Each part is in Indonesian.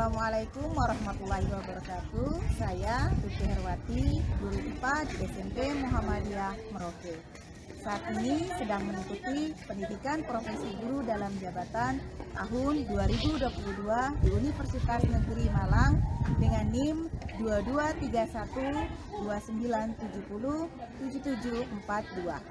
Assalamualaikum warahmatullahi wabarakatuh. Saya Tuti Herwati, guru IPA di SMP Muhammadiyah Merauke. Saat ini sedang mengikuti pendidikan profesi guru dalam jabatan tahun 2022 di Universitas Negeri Malang dengan NIM 2231 2970 7742.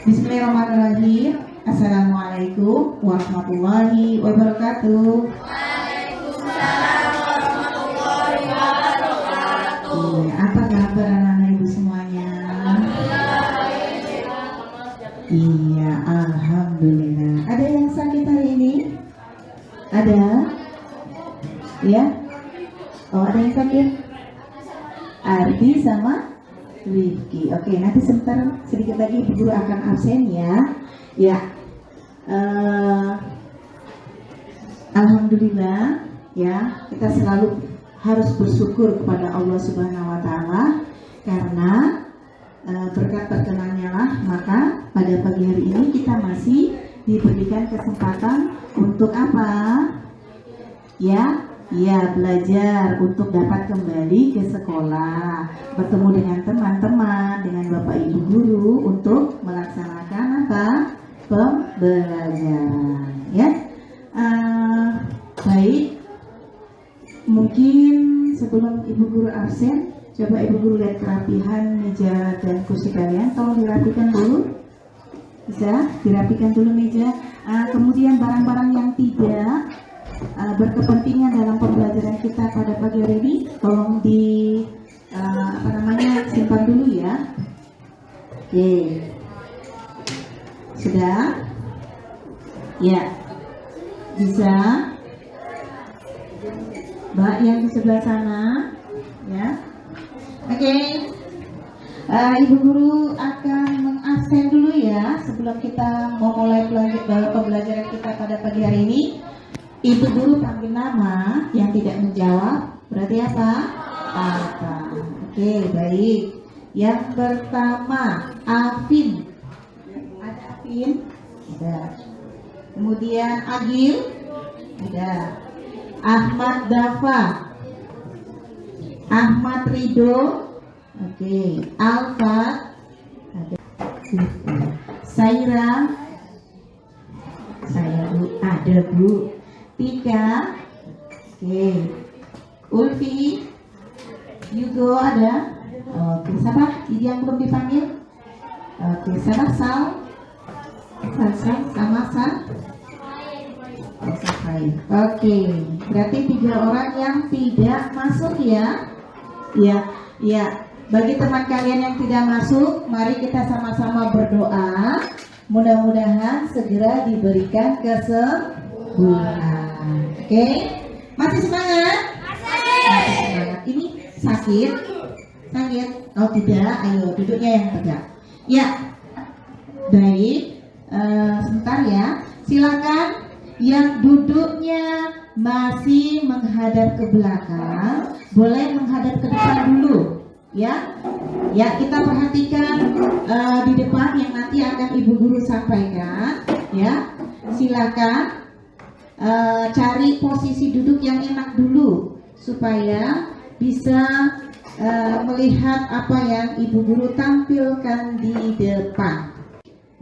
Bismillahirrahmanirrahim. Assalamualaikum warahmatullahi wabarakatuh. Waalaikumsalam warahmatullahi wabarakatuh. Apa kabar anak-anak ibu semuanya? Iya, alhamdulillah. Ada yang sakit hari ini? Ada? Ya? Oh, ada yang sakit? Ardi sama Rifki. Oke, nanti sebentar sedikit lagi Ibu Guru akan absen ya. Ya, alhamdulillah ya, kita selalu harus bersyukur kepada Allah Subhanahu Wa Taala karena berkat perkenannya lah maka pada pagi hari ini kita masih diberikan kesempatan untuk apa? Ya, belajar untuk dapat kembali ke sekolah, bertemu dengan teman-teman, dengan Bapak Ibu guru untuk melaksanakan apa? Pembelajaran. Ya, baik. Mungkin sebelum Ibu guru absen, coba Ibu guru lihat kerapihan meja dan kursi kalian. Tolong dirapikan dulu. Bisa dirapikan dulu meja. Kemudian barang-barang yang tidak berkepentingan dalam pembelajaran kita pada pagi hari ini tolong simpan dulu ya. Oke, sudah ya, bisa Mbak yang di sebelah sana ya. Oke. Ibu guru akan mengabsen dulu ya sebelum kita memulai pembelajaran kita pada pagi hari ini. Ibu guru panggil nama, yang tidak menjawab berarti apa? Apa? Oke, baik. Yang pertama, Afin. Ada Afin? Ada. Kemudian Agil? Ada. Ahmad Dafa. Ahmad Ridho. Oke. Alfa. Ada. Saira. Saya Bu, ada Bu. Tika, oke. Ulfi, Yugo ada. Oke, siapa? Ini yang belum dipanggil. Oke, siapa? Sal, sama Sal. Oke, berarti 3 orang yang tidak masuk ya. Ya. Bagi teman kalian yang tidak masuk, mari kita sama-sama berdoa. Mudah-mudahan segera diberikan kesembuhan. Oke, masih semangat? Masih semangat. Ini sakit? Oh tidak, ayo duduknya yang tegak. Ya, baik. Sebentar ya. Silakan yang duduknya masih menghadap ke belakang, boleh menghadap ke depan dulu. Ya, kita perhatikan di depan yang nanti akan Ibu Guru sampaikan. Ya, silakan. Cari posisi duduk yang enak dulu supaya bisa melihat apa yang Ibu Guru tampilkan di depan.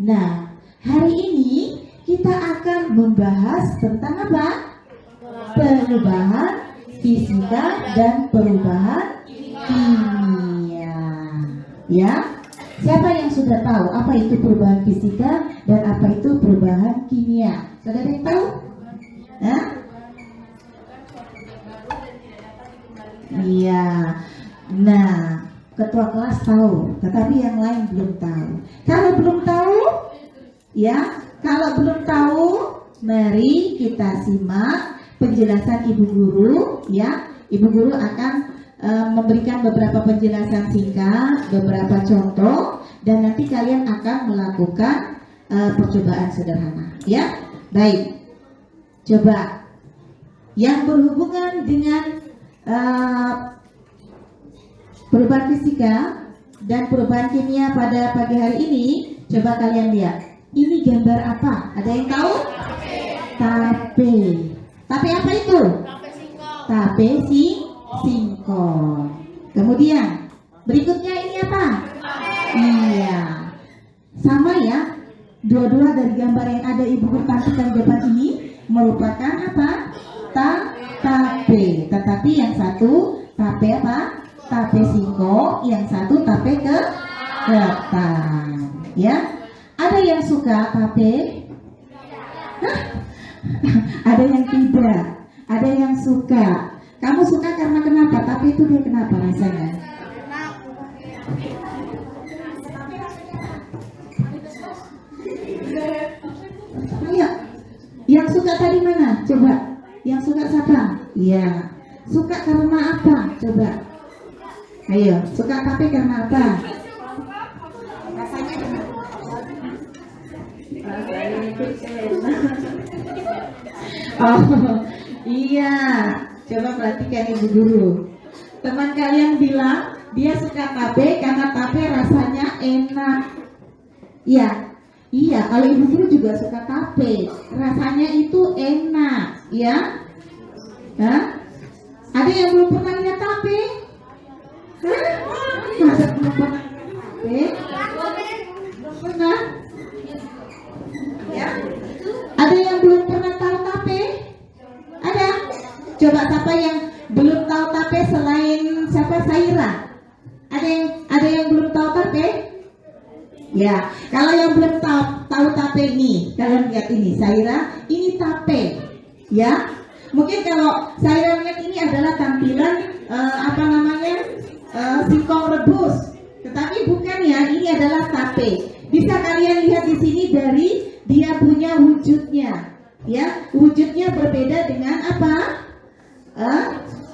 Nah, hari ini kita akan membahas tentang apa? Perubahan fisika dan perubahan kimia. Ya, siapa yang sudah tahu apa itu perubahan fisika dan apa itu perubahan kimia? Saudara yang tahu? Iya. Nah, ketua kelas tahu, tetapi yang lain belum tahu. Kalau belum tahu, mari kita simak penjelasan Ibu Guru. Ya, Ibu Guru akan memberikan beberapa penjelasan singkat, beberapa contoh, dan nanti kalian akan melakukan percobaan sederhana. Ya, baik. Coba yang berhubungan dengan perubahan fisika dan perubahan kimia pada pagi hari ini, coba kalian lihat. Ini gambar apa? Ada yang tahu? Tape. Tape apa itu? Tape singkong. Kemudian berikutnya ini apa? Iya. Sama ya. Dua-dua dari gambar yang ada ibu guru tampilkan depan ini merupakan apa? Tape. Tetapi yang satu tape apa? Tape singkong, yang satu tape ketan. Ya. Ada yang suka tape? Hah? Ada yang tidak. Ada yang suka. Kamu suka karena kenapa? Tape itu dia kenapa rasanya? Ayo. Yang suka tadi mana? Coba. Yang suka siapa? Iya. Suka karena apa? Coba. Ayo, suka tape karena apa? Oh, iya. Coba perhatikan ibu guru. Teman kalian bilang dia suka tape karena tape rasanya enak. Iya. Iya, kalau ibu guru juga suka tape. Rasanya itu enak, ya? Hah? Ada yang belum pernah lihat tape? Hah? Masa belum pernah lihat tape? Belum pernah? Ya? Ada yang belum pernah tahu tape? Ada? Coba siapa yang belum tahu tape selain siapa? Saira? Ada yang belum tahu tape? Ya, kalau yang belum tahu tape ini, kalian lihat ini, Saira, ini tape, ya. Mungkin kalau Saira lihat ini adalah tampilan singkong rebus, tetapi bukan ya, ini adalah tape. Bisa kalian lihat di sini dari dia punya wujudnya, ya. Wujudnya berbeda dengan apa?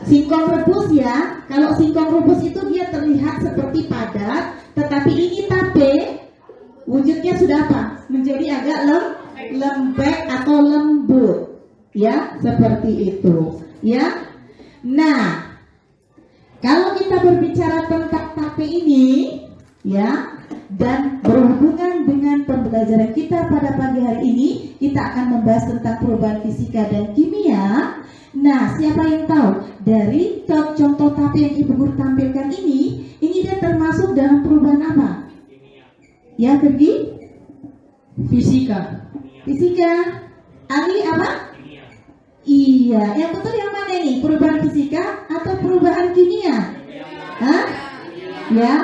Singkong rebus ya. Kalau singkong rebus itu dia terlihat seperti padat, tetapi ini tape. Wujudnya sudah apa? Menjadi agak lembek atau lembut, ya, seperti itu, ya. Nah, kalau kita berbicara tentang tape ini, ya, dan berhubungan dengan pembelajaran kita pada pagi hari ini, kita akan membahas tentang perubahan fisika dan kimia. Nah, siapa yang tahu dari contoh tape yang ibu guru tampilkan ini dia termasuk dalam perubahan apa? Ya, pergi fisika. Fisika. Ali apa? Iya. Yang betul yang mana nih? Perubahan fisika atau perubahan kimia? Hah? Ya.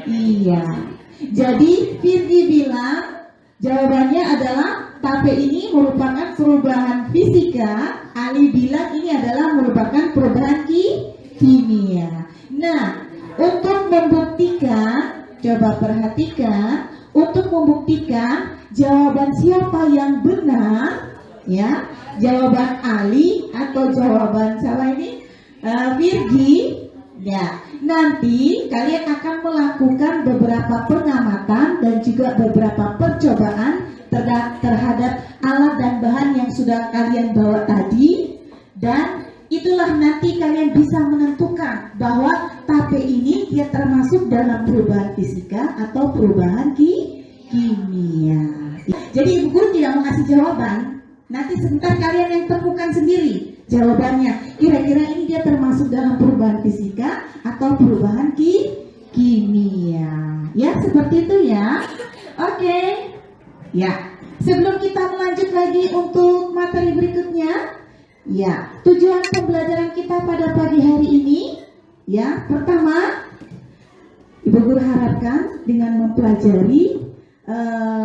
Iya. Jadi Firgi bilang jawabannya adalah tape ini merupakan perubahan fisika. Ali bilang ini adalah merupakan perubahan kimia. Nah, untuk membuktikan, coba perhatikan, untuk membuktikan jawaban siapa yang benar, ya, jawaban Ali atau jawaban siapa ini, Virgi, ya. Nanti kalian akan melakukan beberapa pengamatan dan juga beberapa percobaan terhadap alat dan bahan yang sudah kalian bawa tadi, dan itulah nanti kalian bisa menentukan bahwa tape ini dia termasuk dalam perubahan fisika atau perubahan kimia. Jadi ibu guru tidak mau kasih jawaban, nanti sebentar kalian yang temukan sendiri jawabannya. Kira-kira ini dia termasuk dalam perubahan fisika atau perubahan kimia. Ya, seperti itu ya. Oke. Ya, sebelum kita melanjut lagi untuk materi berikutnya, ya, tujuan pembelajaran kita pada pagi hari ini, ya, pertama, ibu guru harapkan dengan mempelajari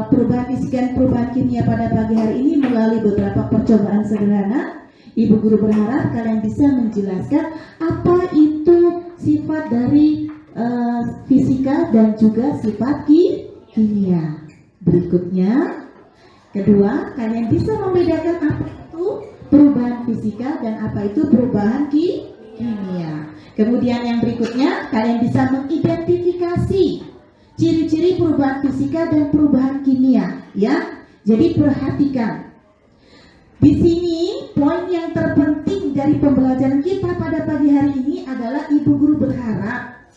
perubahan fisika dan perubahan kimia pada pagi hari ini melalui beberapa percobaan sederhana, ibu guru berharap kalian bisa menjelaskan apa itu sifat dari fisika dan juga sifat kimia. Berikutnya, kedua, kalian bisa membedakan apa itu perubahan fisika dan apa itu perubahan kimia. Kemudian yang berikutnya, kalian bisa mengidentifikasi ciri-ciri perubahan fisika dan perubahan kimia, ya. Jadi perhatikan. Di sini poin yang terpenting dari pembelajaran kita pada pagi hari ini adalah ibu guru berharap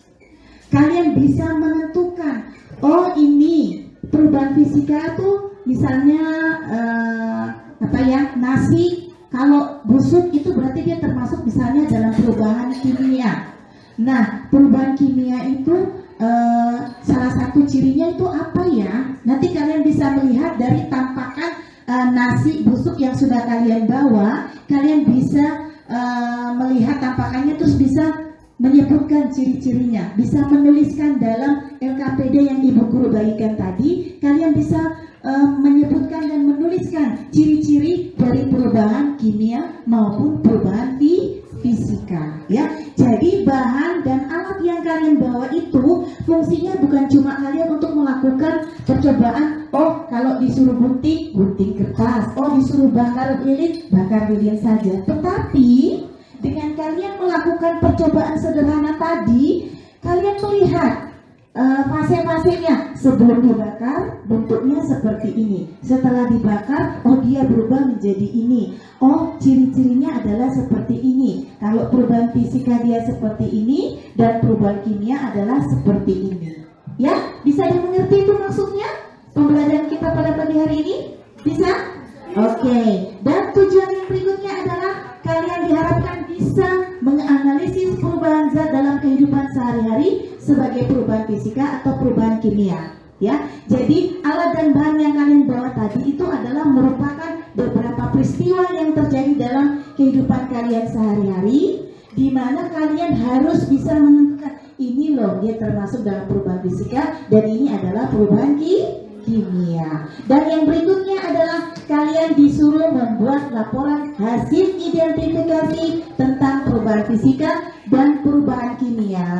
kalian bisa menentukan, oh ini perubahan fisika tuh misalnya nasi kalau busuk itu berarti dia termasuk misalnya dalam perubahan kimia. Nah, perubahan kimia itu salah satu cirinya itu apa ya? Nanti kalian bisa melihat dari tampakan nasi busuk yang sudah kalian bawa, kalian bisa melihat tampakannya terus bisa menyebutkan ciri-cirinya, bisa menuliskan dalam LKPD yang Ibu Guru bagikan tadi, kalian bisa menyebutkan dan menuliskan ciri-ciri dari perubahan kimia maupun perubahan fisika, ya. Jadi bahan dan alat yang kalian bawa itu fungsinya bukan cuma kalian untuk melakukan percobaan. Oh, kalau disuruh gunting kertas. Oh, disuruh bakar lilin saja. Tetapi dengan kalian melakukan percobaan sederhana tadi, kalian melihat fase-fasenya. Sebelum dibakar bentuknya seperti ini, setelah dibakar oh dia berubah menjadi ini, oh ciri-cirinya adalah seperti ini. Kalau perubahan fisika dia seperti ini dan perubahan kimia adalah seperti ini, ya. Bisa dimengerti itu maksudnya pembelajaran kita pada pagi hari ini? Bisa? Oke. Dan tujuan yang berikutnya adalah kalian diharapkan bisa menganalisis perubahan zat dalam kehidupan sehari-hari sebagai perubahan fisika atau perubahan kimia, ya. Jadi alat dan bahan yang kalian bawa tadi itu adalah merupakan beberapa peristiwa yang terjadi dalam kehidupan kalian sehari-hari, di mana kalian harus bisa menentukan ini loh dia termasuk dalam perubahan fisika dan ini adalah perubahan kimia. Dan yang berikutnya adalah kalian disuruh membuat laporan hasil identifikasi tentang perubahan fisika dan perubahan kimia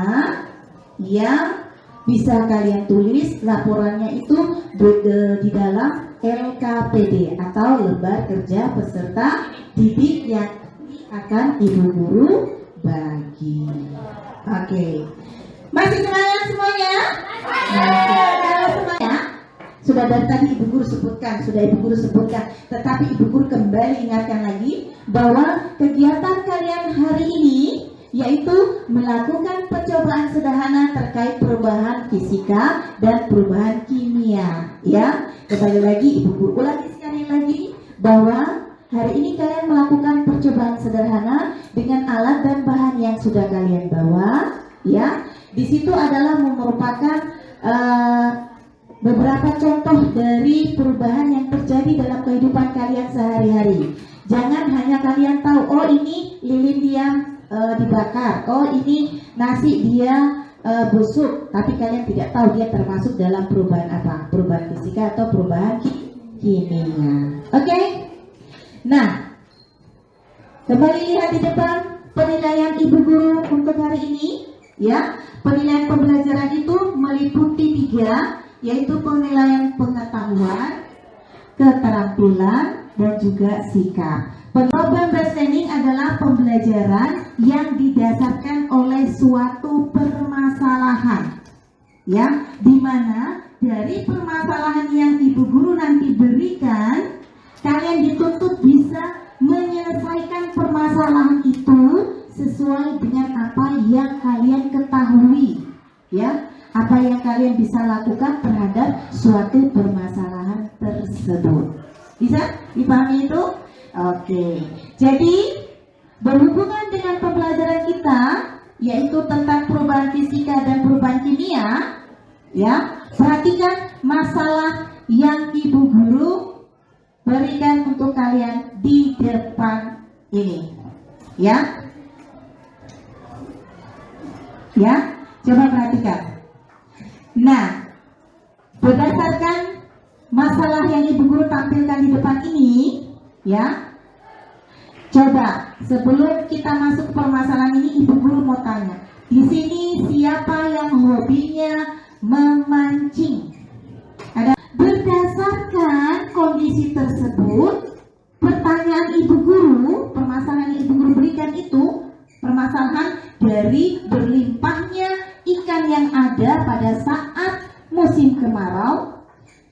yang bisa kalian tulis laporannya itu di dalam LKPD atau lembar kerja peserta didik yang akan Ibu Guru bagi. Oke. Masih semangat semuanya? Kalau semuanya sudah dari tadi Ibu Guru sebutkan, tetapi Ibu Guru kembali ingatkan lagi bahwa kegiatan kalian hari ini yaitu melakukan percobaan sederhana terkait perubahan fisika dan perubahan kimia, ya. Kembali lagi Ibu Guru ulangi sekali lagi bahwa hari ini kalian melakukan percobaan sederhana dengan alat dan bahan yang sudah kalian bawa, ya. Di situ adalah merupakan beberapa contoh dari perubahan yang terjadi dalam kehidupan kalian sehari-hari. Jangan hanya kalian tahu, oh ini lilin dia dibakar, oh ini nasi dia busuk, tapi kalian tidak tahu dia termasuk dalam perubahan apa, perubahan fisika atau perubahan kimia. Oke? Nah, kembali lihat di depan penilaian Ibu Guru untuk hari ini, ya. Penilaian pembelajaran itu meliputi 3, yaitu penilaian pengetahuan, keterampilan, dan juga sikap. Problem understanding adalah pembelajaran yang didasarkan oleh suatu permasalahan, ya, dimana dari permasalahan yang Ibu Guru nanti berikan, kalian dituntut bisa menyelesaikan permasalahan itu sesuai dengan apa yang kalian ketahui, ya, apa yang kalian bisa lakukan terhadap suatu permasalahan tersebut. Bisa dipahami itu? Oke. Jadi berhubungan dengan pembelajaran kita yaitu tentang perubahan fisika dan perubahan kimia, ya. Perhatikan masalah yang Ibu Guru berikan untuk kalian di depan ini, ya. Ya, coba perhatikan. Nah, berdasarkan masalah yang Ibu Guru tampilkan di depan ini, ya. Coba sebelum kita masuk ke permasalahan ini, Ibu Guru mau tanya. Di sini siapa yang hobinya memancing? Ada. Berdasarkan kondisi tersebut, pertanyaan Ibu Guru, permasalahan yang Ibu Guru berikan itu permasalahan dari berlimpahnya ikan yang ada pada saat musim kemarau.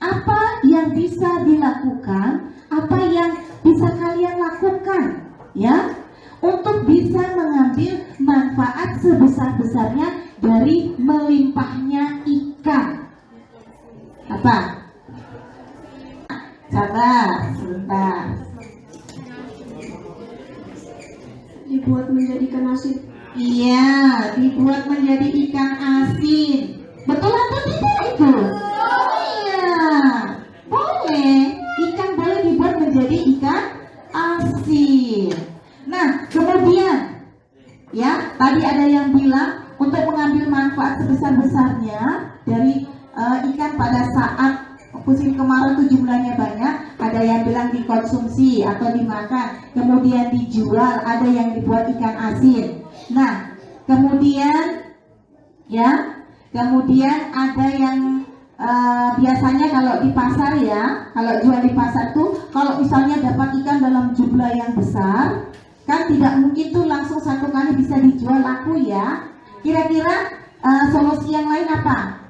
Apa yang bisa dilakukan? Apa yang bisa kalian lakukan, ya, untuk bisa mengambil manfaat sebesar-besarnya dari melimpahnya ikan. Apa? Sabar, sebentar. Dibuat menjadi ikan asin. Iya, dibuat menjadi ikan asin. Betul atau tidak itu? Iya, boleh. Ikan boleh dibuat menjadi ikan asin. Nah, kemudian, ya, tadi ada yang bilang untuk mengambil manfaat sebesar-besarnya dari ikan pada saat musim kemarau itu jumlahnya banyak. Ada yang bilang dikonsumsi atau dimakan, kemudian dijual, ada yang dibuat ikan asin. Nah, kemudian ada yang biasanya kalau di pasar ya, kalau jual di pasar tuh, kalau misalnya dapat ikan dalam jumlah yang besar, kan tidak mungkin tuh langsung satu kali bisa dijual laku ya. Kira-kira solusi yang lain apa?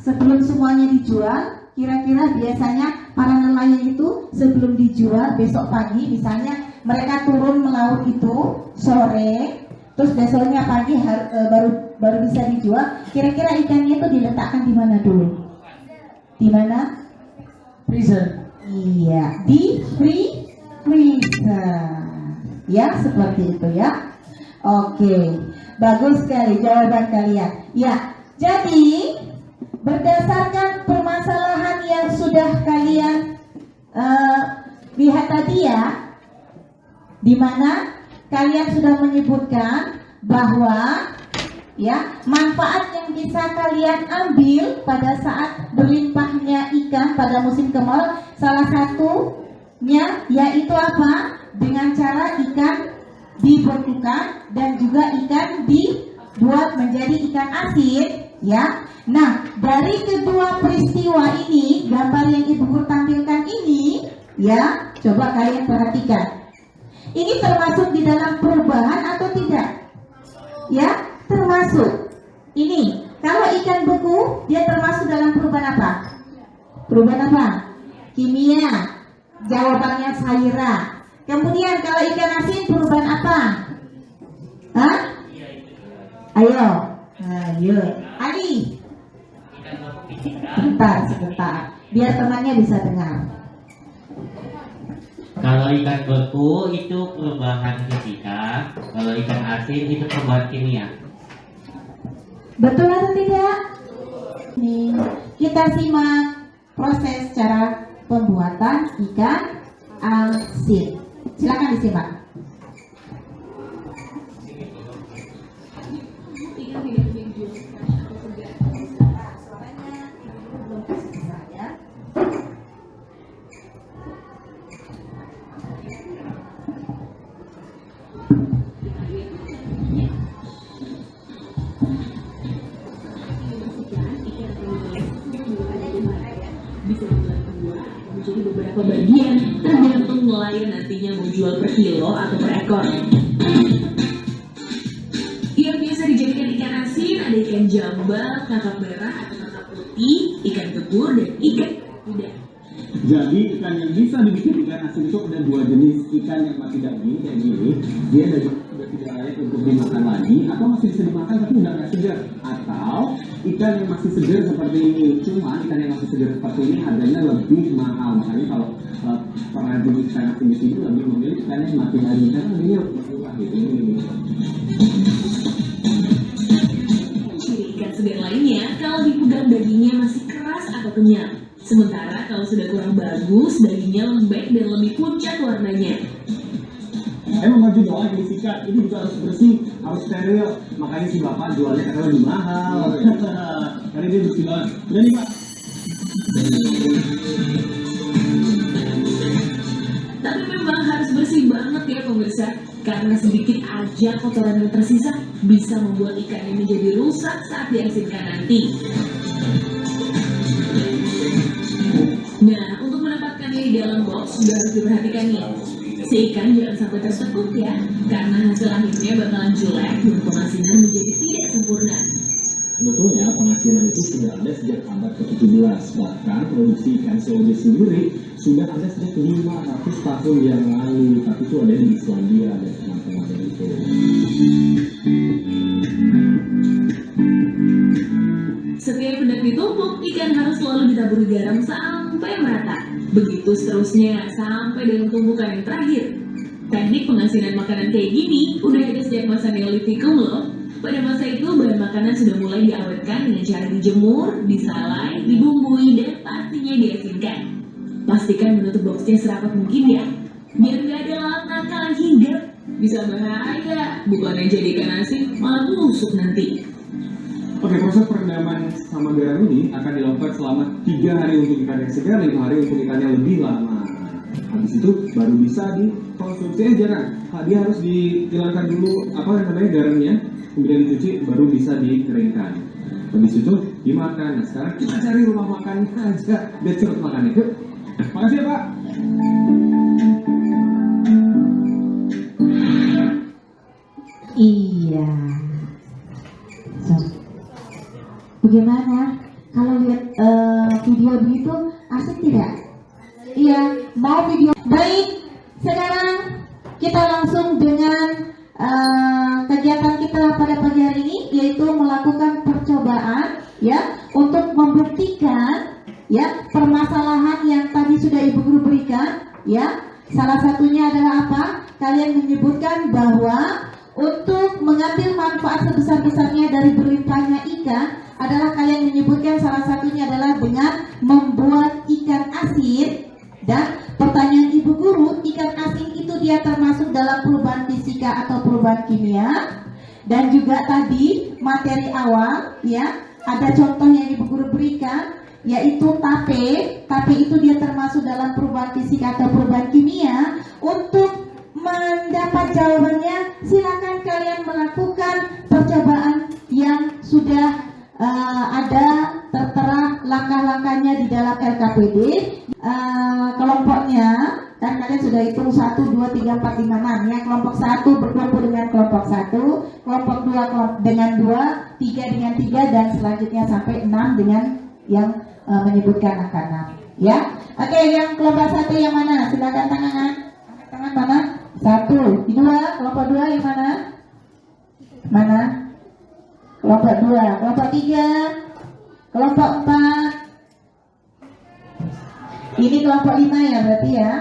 Sebelum semuanya dijual, kira-kira biasanya para nelayan itu sebelum dijual besok pagi, misalnya mereka turun melaut itu sore, terus besoknya pagi baru bisa dijual. Kira-kira ikannya itu diletakkan di mana dulu? Di mana? Freezer. Iya, di freezer. Ya, seperti itu ya. Oke, bagus sekali jawaban kalian. Ya, jadi berdasarkan permasalahan yang sudah kalian lihat tadi ya, di mana kalian sudah menyebutkan bahwa ya manfaat yang bisa kalian ambil pada saat berlimpahnya ikan pada musim kemarau, salah satunya yaitu apa? Dengan cara ikan dibekukan dan juga ikan dibuat menjadi ikan asin ya. Nah, dari kedua peristiwa ini, gambar yang Ibu Guru tampilkan ini ya, coba kalian perhatikan. Ini termasuk di dalam perubahan atau tidak? Ya, termasuk. Ini, kalau ikan beku, dia termasuk dalam perubahan apa? Perubahan apa? Kimia. Jawabannya Saira. Kemudian kalau ikan asin perubahan apa? Hah? Ayo. Ali. Sebentar. Biar temannya bisa dengar. Kalau ikan beku itu perubahan fisika, kalau ikan asin itu perubahan kimia. Betul atau tidak? Nih, kita simak proses cara pembuatan ikan asin. Silakan disimak. Bisa dibagi dua menjadi beberapa bagian, tergantung nelayan nantinya mau jual per kilo atau per ekor. Yang biasa dijadikan ikan asin ada ikan jambal, kakap merah atau kakap putih, ikan kebur, dan ikan udang. Jadi ikan yang bisa dibikin ikan asin itu ada dua jenis. Ikan yang masih daging kayak gini, dia sudah tidak layak untuk dimakan lagi, atau masih bisa dimakan tapi udah nggak segar. Atau ikan yang masih segar seperti ini. Cuma ikan yang masih segar seperti ini harganya lebih mahal. Makanya kalau pernah beli ikan asin di sini lebih memilih ikan yang mati lagi karena ini lebih murah gitu. Ciri ikan segar lainnya kalau dipegang dagingnya masih keras atau kenyal. Sementara kalau sudah kurang bagus, dagingnya lembek dan lebih pucat warnanya. Emang baju doang yang disikat, ini juga harus bersih, harus steril. Makanya si bapak jualnya karena lebih mahal. Karena dia bersih banget. Udah nih pak. Tapi memang harus bersih banget ya pemirsa, karena sedikit aja kotoran yang tersisa bisa membuat ikan ini menjadi rusak saat diasinkan nanti. Nah, untuk menempatkannya di dalam box sudah harus diperhatikan nih. Si ikan jangan sampai tersekut ya, karena hasil akhirnya bakalan jelek dan pengasinan menjadi tidak sempurna. Sebetulnya pengasinan itu sudah ada sejak abad ke-17. Bahkan produksi ikan COD sendiri sudah ada sejak 500 tahun yang lalu, tapi itu ada di Islandia dan teman-teman itu. Setiap hendak ditumpuk, ikan harus selalu ditaburi garam sampai merata. Begitu seterusnya sampai dengan tumpukan yang terakhir. Teknik pengasinan makanan kayak gini udah ada sejak masa Neolitikum loh. Pada masa itu bahan makanan sudah mulai diawetkan dengan cara dijemur, disalai, dibumbui, dan pastinya diasinkan. Pastikan menutup boxnya serapat mungkin ya, biar nggak ada lalat nakal yang hinggap. Bisa bahaya, bukannya jadi ikan asin malah busuk nanti. Oke, proses perendaman sama garam ini akan dilakukan selama 3 hari untuk ikan yang segar, 5 hari untuk ikan yang lebih lama. Habis itu baru bisa dikonsumsi aja kan. Dia harus dihilangkan dulu garamnya, kemudian dicuci, baru bisa dikeringkan. Habis itu dimakan. Nah, sekarang kita cari rumah makan aja biar cepet makannya. Yuk, makasih ya Pak. Iya. So, bagaimana kalau lihat video begitu asik tidak? Iya, mau video. Baik, sekarang kita langsung dengan kegiatan kita pada pagi hari ini, yaitu melakukan percobaan ya untuk membuktikan ya permasalahan yang tadi sudah Ibu Guru berikan ya. Salah satunya adalah apa? Kalian menyebutkan bahwa untuk mengambil manfaat sebesar-besarnya dari berlimpahnya ikan adalah kalian menyebutkan salah satunya adalah dengan membuat ikan asin. Dan pertanyaan Ibu Guru, ikan asin itu dia termasuk dalam perubahan fisika atau perubahan kimia. Dan juga tadi materi awal ya, ada contoh yang Ibu Guru berikan yaitu tape. Tape itu dia termasuk dalam perubahan fisika atau perubahan kimia. Untuk mendapat jawabannya, silakan kalian melakukan percobaan yang sudah ada tertera langkah-langkahnya di dalam LKPD. Kelompoknya kan kalian sudah hitung 1, 2, 3, 4, 5, 6 ya. Kelompok 1 berkumpul dengan kelompok 1, kelompok 2 dengan 2, 3 dengan 3, dan selanjutnya sampai 6 dengan yang menyebutkan angka 6 ya. Oke, yang kelompok 1 yang mana? Silakan tangan mana? 1, 2, kelompok 2 yang mana? Mana? Kelompok 2, kelompok 3, kelompok 4. Ini kelompok 5 ya berarti ya.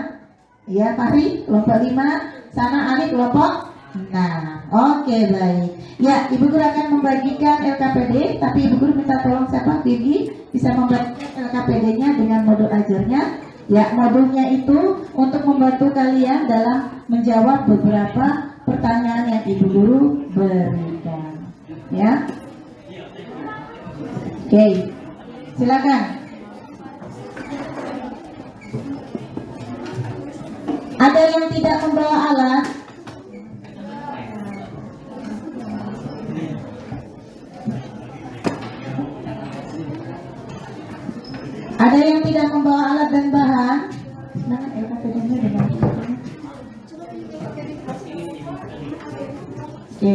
Ya, Fahri kelompok 5, sana Ali kelompok 6. Oke, baik. Ya, Ibu Guru akan membagikan LKPD, tapi Ibu Guru minta tolong siapa? Vivi bisa membagikan LKPD-nya dengan modul ajarnya. Ya, modulnya itu untuk membantu kalian dalam menjawab beberapa pertanyaan yang Ibu Guru berikan. Ya. Oke. Silakan. Ada yang tidak membawa alat? Ada yang tidak membawa alat dan bahan? Nah, LKPD-nya dengan oke.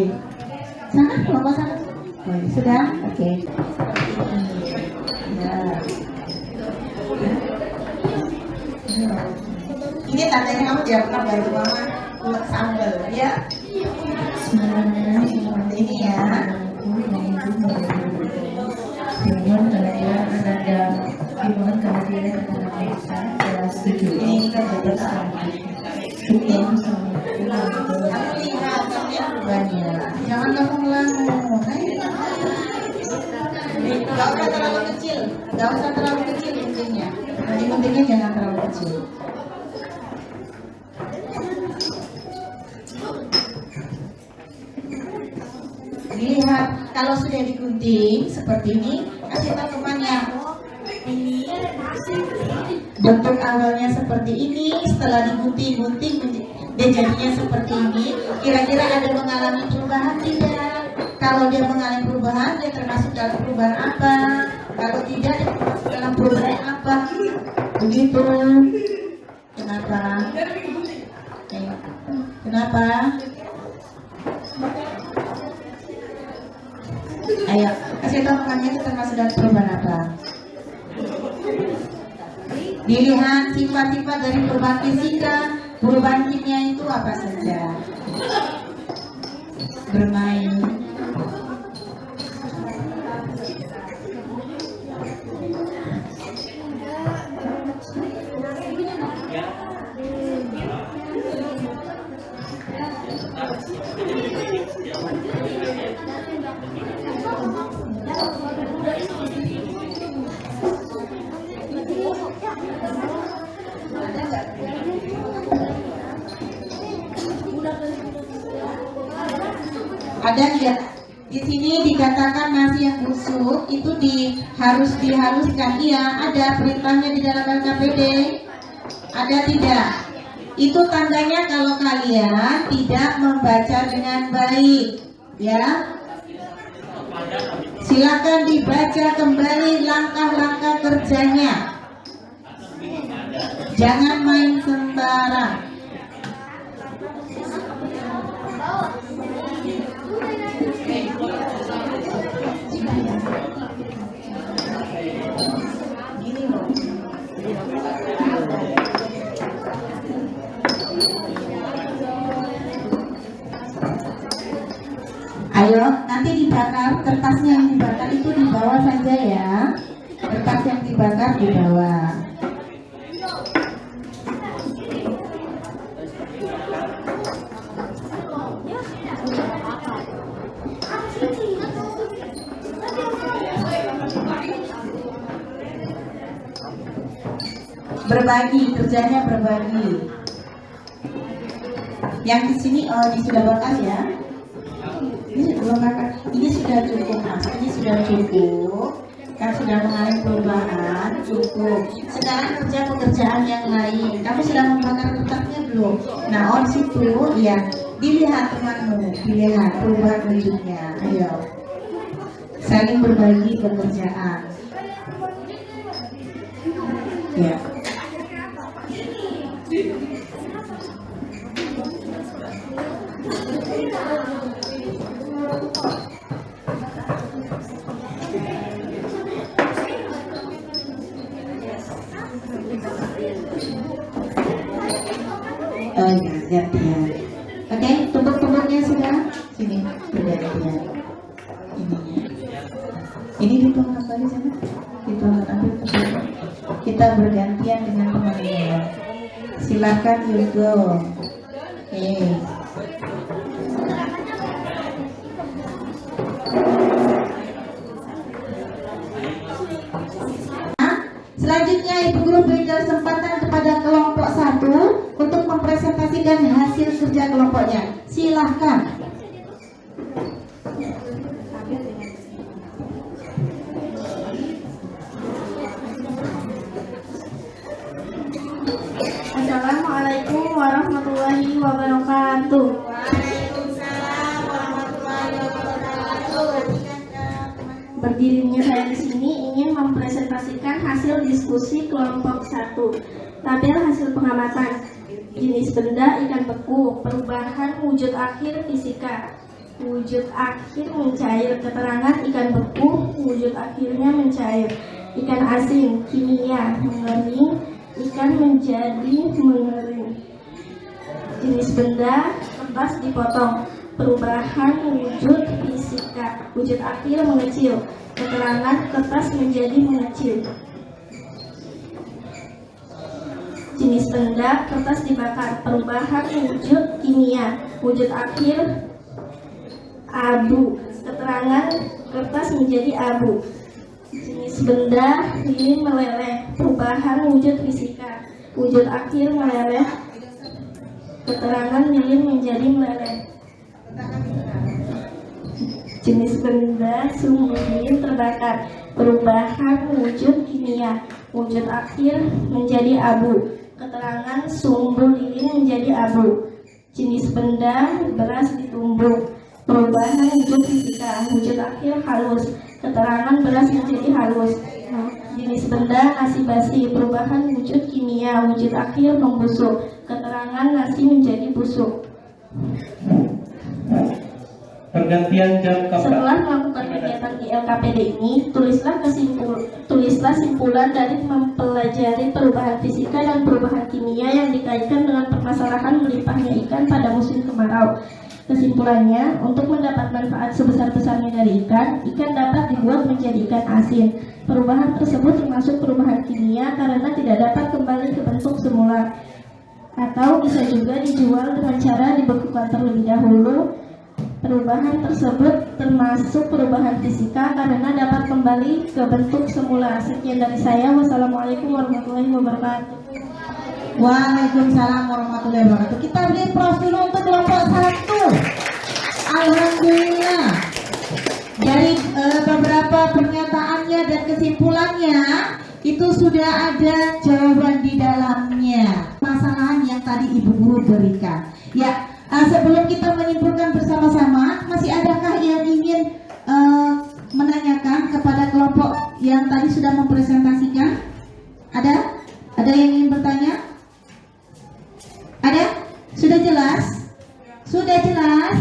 Sana, kelompok sana. Sudah? Oke. Ya. Ini tandanya kamu tidak pernah bantu mama buat sambal ya. Seperti ini ya. Ini kita berbeda. Kamu lihat banyak. Jangan kamu ngelamun. Gak usah terlalu kecil. Gak usah terlalu kecil intinya. Intinya jangan terlalu kecil. Dilihat, kalau sudah digunting seperti ini, kasih tahu temannya. Ini bentuk awalnya seperti ini, setelah digunting-gunting dia jadinya seperti ini. Kira-kira ada mengalami perubahan tidak? Kalau dia mengalami perubahan, dia termasuk dalam perubahan apa? Kalau tidak, dia termasuk dalam perubahan apa? Begitu. Kenapa? Kenapa? Ayo, kasih tahu temannya itu termasuk dalam perubahan apa? Dilihat sifat-sifat dari perubahan fisika, perubahan kimia itu apa saja. Bermain. Ada tidak? Di sini dikatakan nasi yang busuk itu harus dihaluskan. Iya, ada perintahnya di dalam LKPD. Ada tidak? Itu tandanya kalau kalian tidak membaca dengan baik, ya. Silakan dibaca kembali langkah-langkah kerjanya. Jangan main sembarang. Ayo, nanti dibakar, kertasnya yang dibakar itu di bawah saja ya. Kertas yang dibakar di bawah. Berbagi, kerjanya berbagi. Yang di sini, ini sudah bakar ya. Ini belum bakar. Ini sudah cukup, Mas. Ini sudah cukup. Kan sudah mengalami perubahan, cukup. Sekarang kerja pekerjaan yang lain. Kamu sudah membakar kertasnya belum? Nah, di situ, ya. Dilihat temanmu, dilihat perubahan wujudnya. Ayo. Saling berbagi pekerjaan. Ya. Oh ya, gantian. Oke, tumpuk-tumpuknya sudah. Sini, bergantian. Ini dituangkan kembali sana. Dituangkan ambil kembali. Kita bergantian dengan temannya. Silakan Yugo. Oke. Selanjutnya Ibu Guru beri kesempatan kepada kelompok 1 untuk mempresentasikan hasil kerja kelompoknya. Silahkan. Assalamualaikum warahmatullahi wabarakatuh. Waalaikumsalam warahmatullahi wabarakatuh. Berdirinya saya di sini ingin mempresentasikan hasil diskusi kelompok 1. Tabel hasil pengamatan. Jenis benda ikan beku, perubahan wujud akhir fisika. Wujud akhir mencair, keterangan ikan beku, wujud akhirnya mencair. Ikan asin, kimia, mengering, ikan menjadi mengering. Jenis benda, kertas dipotong. Perubahan wujud fisika, wujud akhir mengecil, keterangan kertas menjadi mengecil. Jenis benda, kertas dibakar. Perubahan wujud kimia, wujud akhir abu, keterangan kertas menjadi abu. Jenis benda, lilin meleleh. Perubahan wujud fisika, wujud akhir meleleh, keterangan lilin menjadi meleleh. Jenis benda, sumber lilin terbakar. Perubahan wujud kimia, wujud akhir menjadi abu, keterangan sumber lilin menjadi abu. Jenis benda, beras ditumbuk. Perubahan wujud fisika, wujud akhir halus, keterangan beras menjadi halus. Jenis benda, nasi basi. Perubahan wujud kimia, wujud akhir membusuk, keterangan nasi menjadi busuk. Pergantian jam kapan? Setelah melakukan kegiatan bagi LKPD ini, tulislah simpulan dari mempelajari perubahan fisika dan perubahan kimia yang dikaitkan dengan permasalahan melimpahnya ikan pada musim kemarau. Kesimpulannya, untuk mendapat manfaat sebesar-besarnya dari ikan dapat dibuat menjadi ikan asin. Perubahan tersebut termasuk perubahan kimia karena tidak dapat kembali ke bentuk semula, atau bisa juga dijual dengan cara dibekukan terlebih dahulu. Perubahan tersebut termasuk perubahan fisika karena dapat kembali ke bentuk semula. Sekian dari saya. Wassalamualaikum warahmatullahi wabarakatuh. Waalaikumsalam warahmatullahi wabarakatuh. Kita beri pros dulu untuk kelompok 1. Alhamdulillah. Dari beberapa pernyataannya dan kesimpulannya itu sudah ada jawaban di dalamnya. Masalahan yang tadi Ibu Guru berikan. Ya, sebelum kita menyimpulkan bersama-sama, masih adakah yang ingin menanyakan kepada kelompok yang tadi sudah mempresentasikan? Ada? Ada yang ingin bertanya? Ada? Sudah jelas? Sudah jelas?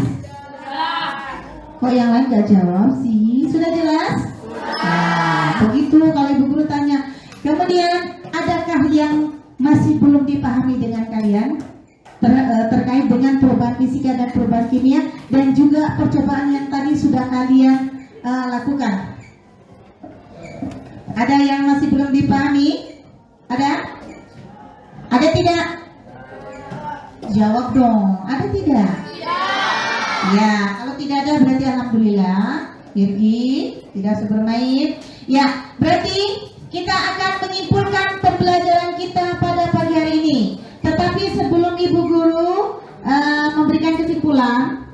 Kok yang lain gak jawab sih? Sudah jelas? Nah, begitu kalau Ibu Guru tanya. Kemudian, adakah yang masih belum dipahami dengan kalian? Terkait dengan perubahan fisika dan perubahan kimia, dan juga percobaan yang tadi sudah kalian lakukan. Ada yang masih belum dipahami? Ada? Ada tidak? Jawab dong. Ada tidak? Ya, kalau tidak ada berarti alhamdulillah. Irgi tidak bermain. Ya, berarti kita akan menyimpulkan pembelajaran kita pada pagi hari ini. Tetapi sebelum Ibu Guru memberikan kesimpulan,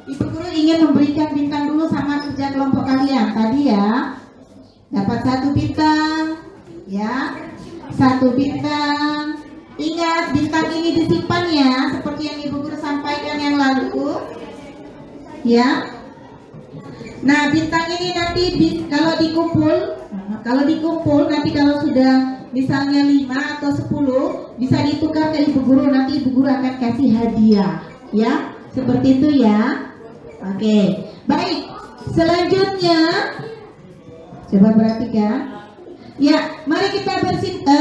Ibu Guru ingin memberikan bintang dulu sama kerja kelompok kalian. Tadi ya, dapat 1 bintang, ya, 1 bintang. Ingat, bintang ini disimpan ya, seperti yang Ibu Guru sampaikan yang lalu, ya. Nah, bintang ini nanti kalau dikumpul nanti kalau sudah misalnya 5 atau 10 bisa ditukar ke Ibu Guru, nanti Ibu Guru akan kasih hadiah, ya, seperti itu ya. Oke, baik. Selanjutnya, coba perhatikan, ya, mari kita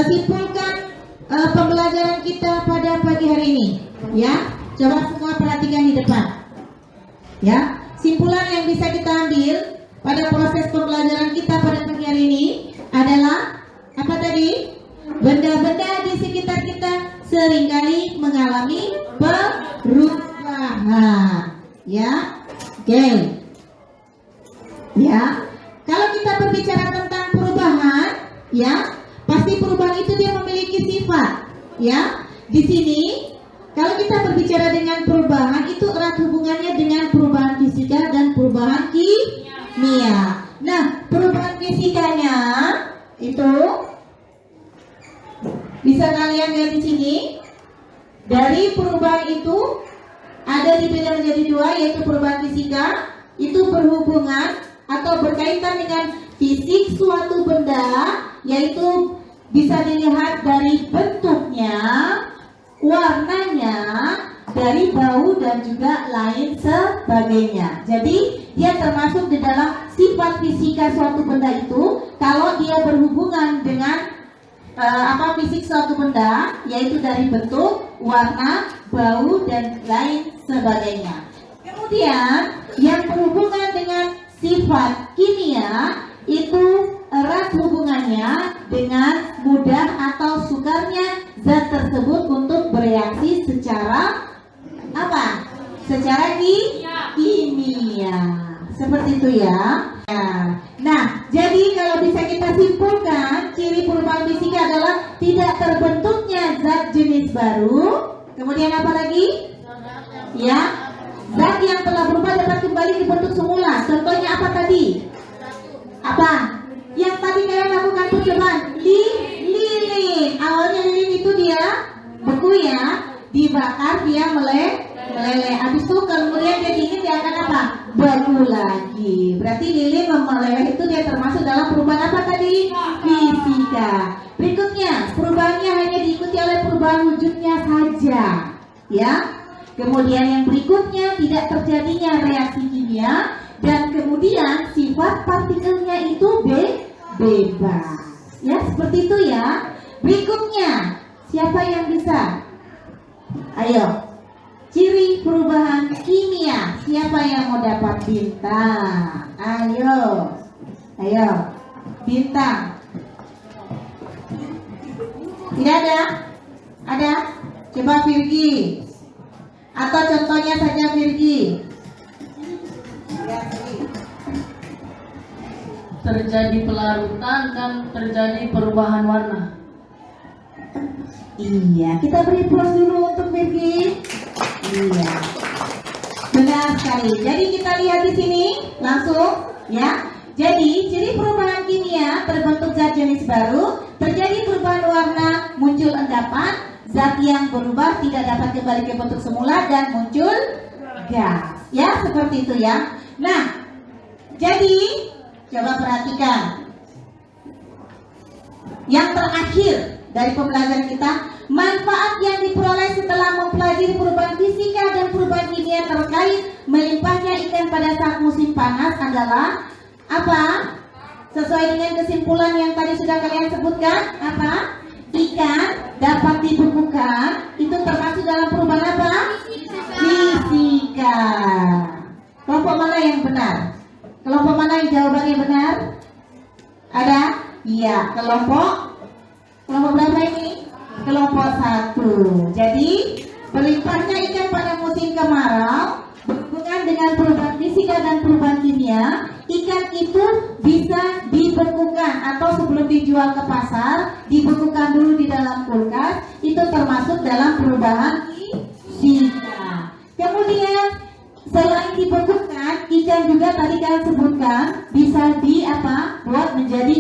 simpulkan pembelajaran kita pada pagi hari ini, ya. Coba semua perhatikan di depan, ya. Simpulan yang bisa kita ambil pada proses pembelajaran kita pada pagi hari ini adalah apa tadi? Benda-benda di sekitar kita seringkali mengalami perubahan, ya. Oke. Ya. Kalau kita berbicara tentang perubahan, ya, pasti perubahan itu dia memiliki sifat, ya. Di sini kalau kita berbicara dengan perubahan itu erat hubungannya dengan perubahan fisika dan perubahan kimia. Nah, perubahan fisikanya itu bisa kalian lihat di sini. Dari perubahan itu ada dibedah menjadi 2, yaitu perubahan fisika itu berhubungan atau berkaitan dengan fisik suatu benda, yaitu bisa dilihat dari bentuknya, warnanya, dari bau dan juga lain sebagainya. Jadi dia termasuk di dalam sifat fisika suatu benda itu kalau dia berhubungan dengan fisik suatu benda, yaitu dari bentuk, warna, bau dan lain sebagainya. Kemudian yang berhubungan dengan sifat kimia itu erat hubungannya dengan mudah atau sukarnya zat tersebut untuk bereaksi secara apa? Secara kimia. Seperti itu ya. Nah, jadi kalau bisa kita simpulkan, ciri perubahan fisika adalah tidak terbentuknya zat jenis baru. Kemudian apa lagi? Ya, zat yang telah berubah dapat kembali ke bentuk semula. Contohnya apa tadi? Apa? Yang tadi kalian lakukan percobaan lilin. Awalnya lilin itu dia beku ya, dibakar dia meleleh. Habis itu kemudian dia dingin dia akan apa? Beku lagi. Berarti lilin meleleh itu dia termasuk dalam perubahan apa tadi? Fisika. Berikutnya, perubahannya hanya diikuti oleh perubahan wujudnya saja, ya. Kemudian yang berikutnya tidak terjadinya reaksi kimia dan kemudian sifat partikelnya itu bebas. Ya, seperti itu ya. Berikutnya, siapa yang bisa? Ayo. Ciri perubahan kimia. Siapa yang mau dapat bintang? Ayo. Ayo. Bintang. Tidak ada? Ada? Coba Virgi. Atau contohnya saja Virgi. Terjadi pelarutan dan terjadi perubahan warna. Iya, kita beri plus dulu untuk Virgi. Iya, benar sekali. Jadi kita lihat di sini langsung, ya. Jadi ciri perubahan kimia, terbentuk zat jenis baru, terjadi perubahan warna, muncul endapan, zat yang berubah tidak dapat kembali ke bentuk semula dan muncul gas. Ya, seperti itu ya. Nah, jadi coba perhatikan. Yang terakhir dari pembelajaran kita, manfaat yang diperoleh setelah mempelajari perubahan fisika dan perubahan kimia terkait melimpahnya ikan pada saat musim panas adalah apa? Sesuai dengan kesimpulan yang tadi sudah kalian sebutkan, apa? Ikan dapat dibekukan, itu termasuk dalam perubahan apa? Fisika. Kelompok mana yang benar? Kelompok mana yang jawabannya benar? Ada? Iya, kelompok berapa ini? Kelompok 1. Jadi berlimpahnya ikan pada musim kemarau berhubungan dengan perubahan fisika dan perubahan kimia. Ikan itu bisa dibekukan atau sebelum dijual ke pasar dibekukan dulu di dalam kulkas. Itu termasuk dalam perubahan fisika. Kemudian selain dibekukan, ikan juga tadi kalian sebutkan bisa buat menjadi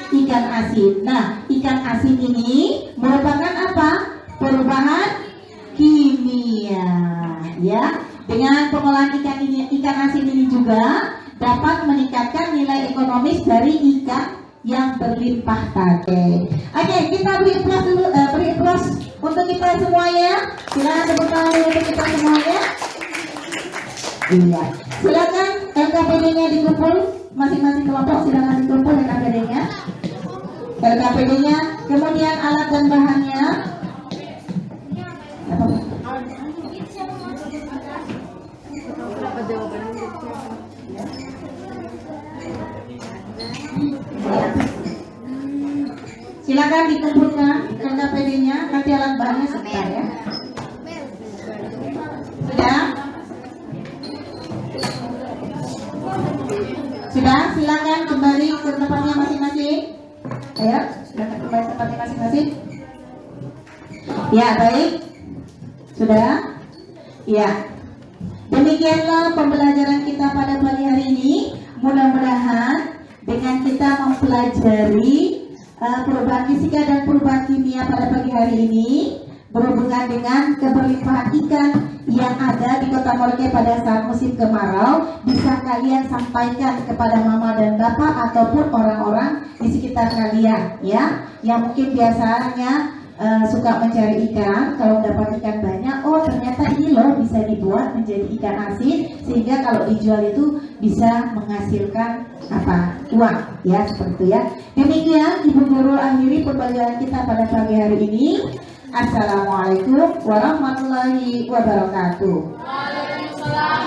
ikan asin. Nah, ikan asin ini merupakan apa? Perubahan kimia, ya. Dengan pengolahan ikan asin ini juga dapat meningkatkan nilai ekonomis dari ikan yang berlimpah tadi. Oke, kita beri plus dulu, beri plus untuk kita semuanya. Silakan tepuk tangan untuk kita semuanya. Iya, silakan LKPD-nya dikumpul, masing-masing kelompok silakan dikumpul LKPD-nya. LKPD-nya, kemudian alat dan bahannya. Silakan dikumpulkan LKPD-nya, nanti alat bahannya sebentar ya. Sudah? Sudah, silakan kembali ke tempatnya masing-masing. Ayo, silakan kembali ke tempatnya masing-masing. Ya, baik. Sudah? Ya. Demikianlah pembelajaran kita pada pagi hari ini. Mudah-mudahan dengan kita mempelajari perubahan fisika dan perubahan kimia pada pagi hari ini berhubungan dengan keberlimpahan ikan yang ada di Kota Merauke pada saat musim kemarau, bisa kalian sampaikan kepada mama dan bapak ataupun orang-orang di sekitar kalian, ya, yang mungkin biasanya suka mencari ikan. Kalau dapat ikan banyak, oh ternyata ini loh bisa dibuat menjadi ikan asin, sehingga kalau dijual itu bisa menghasilkan uang, ya, seperti itu ya. Demikian Ibu Guru akhiri pembelajaran kita pada pagi hari ini. Assalamualaikum warahmatullahi wabarakatuh. Waalaikumsalam